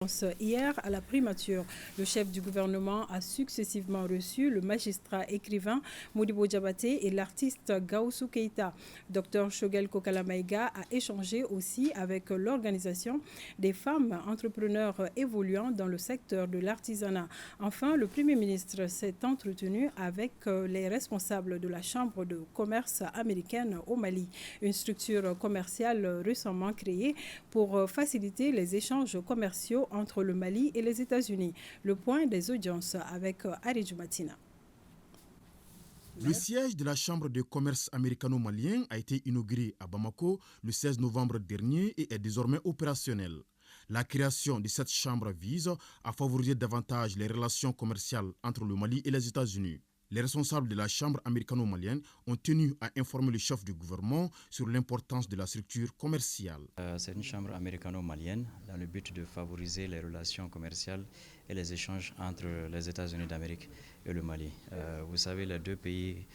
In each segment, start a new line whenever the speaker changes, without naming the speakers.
audience hier à la primature. Le chef du gouvernement a successivement reçu le magistrat écrivain Modibo Diabaté et l'artiste Gawusu Keita. Dr Shogel Kokalamaïga a échangé aussi avec l'organisation des femmes entrepreneurs évoluant dans le secteur de l'artisanat. Enfin, le Premier ministre s'est entretenu avec les responsables de la Chambre de commerce américaine au Mali, une structure commerciale récemment créée pour faciliter les échanges commerciaux entre le Mali et les États-Unis. Le point des audiences avec Aridjou Matina.
Le siège de la Chambre de commerce américano-malien a été inauguré à Bamako le 16 novembre dernier et est désormais opérationnel. La création de cette chambre vise à favoriser davantage les relations commerciales entre le Mali et les États-Unis. Les responsables de la Chambre américano-malienne ont tenu à informer le chef du gouvernement sur l'importance de la structure commerciale.
C'est une chambre américano-malienne dans le but de favoriser les relations commerciales et les échanges entre les États-Unis d'Amérique et le Mali. Vous savez, les deux pays,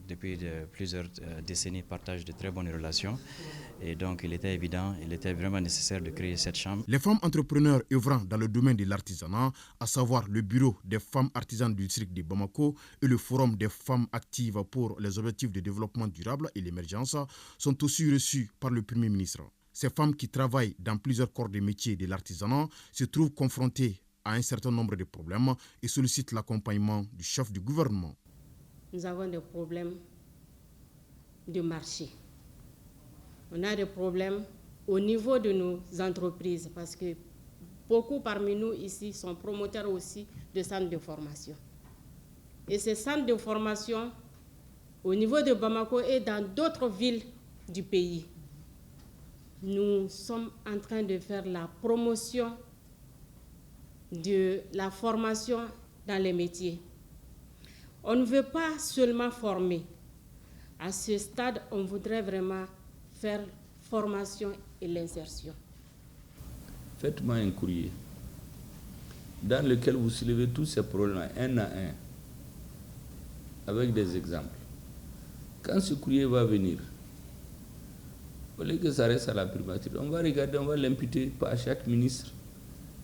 depuis plusieurs décennies, partagent de très bonnes relations. Et donc, il était vraiment nécessaire de créer cette chambre.
Les femmes entrepreneurs œuvrant dans le domaine de l'artisanat, à savoir le Bureau des femmes artisanes du district de Bamako et le Forum des femmes actives pour les objectifs de développement durable et l'émergence, sont aussi reçues par le Premier ministre. Ces femmes qui travaillent dans plusieurs corps de métiers de l'artisanat se trouvent confrontées à un certain nombre de problèmes et sollicitent l'accompagnement du chef du gouvernement.
Nous avons des problèmes de marché. On a des problèmes au niveau de nos entreprises parce que beaucoup parmi nous ici sont promoteurs aussi de centres de formation. Et ces centres de formation, au niveau de Bamako et dans d'autres villes du pays, nous sommes en train de faire la promotion de la formation dans les métiers. On ne veut pas seulement former. À ce stade, on voudrait vraiment faire formation et l'insertion.
Faites-moi un courrier dans lequel vous soulevez tous ces problèmes un à un, avec des exemples. Quand ce courrier va venir, au lieu que ça reste à la primature, on va regarder, on va l'imputer par chaque ministre,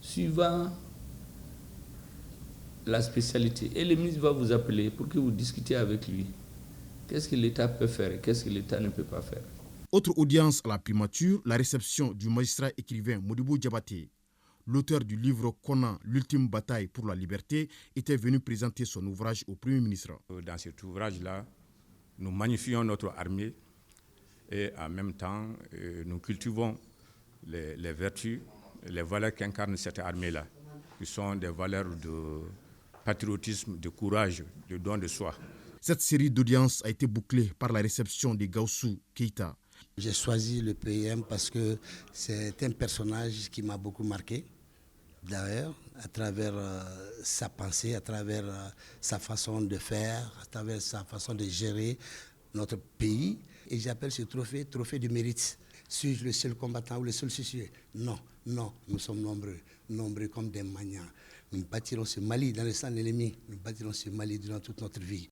suivant la spécialité. Et le ministre va vous appeler pour que vous discutiez avec lui. Qu'est-ce que l'État peut faire et qu'est-ce que l'État ne peut pas faire.
Autre audience à la primature, la réception du magistrat écrivain Modibo Diabaté. L'auteur du livre Kona, l'ultime bataille pour la liberté, était venu présenter son ouvrage au Premier ministre.
Dans cet ouvrage-là, nous magnifions notre armée et en même temps, nous cultivons les vertus, les valeurs qu'incarne cette armée-là, qui sont des valeurs de patriotisme, de courage, de don de soi.
Cette série d'audiences a été bouclée par la réception de Gawusu Keita.
J'ai choisi le PM parce que c'est un personnage qui m'a beaucoup marqué. D'ailleurs, à travers sa pensée, à travers sa façon de faire, à travers sa façon de gérer notre pays. Et j'appelle ce trophée du mérite. Suis-je le seul combattant ou le seul suicidaire? Non, nous sommes nombreux comme des maniants. Nous bâtirons ce Mali dans le sang de l'ennemi. Nous bâtirons ce Mali durant toute notre vie.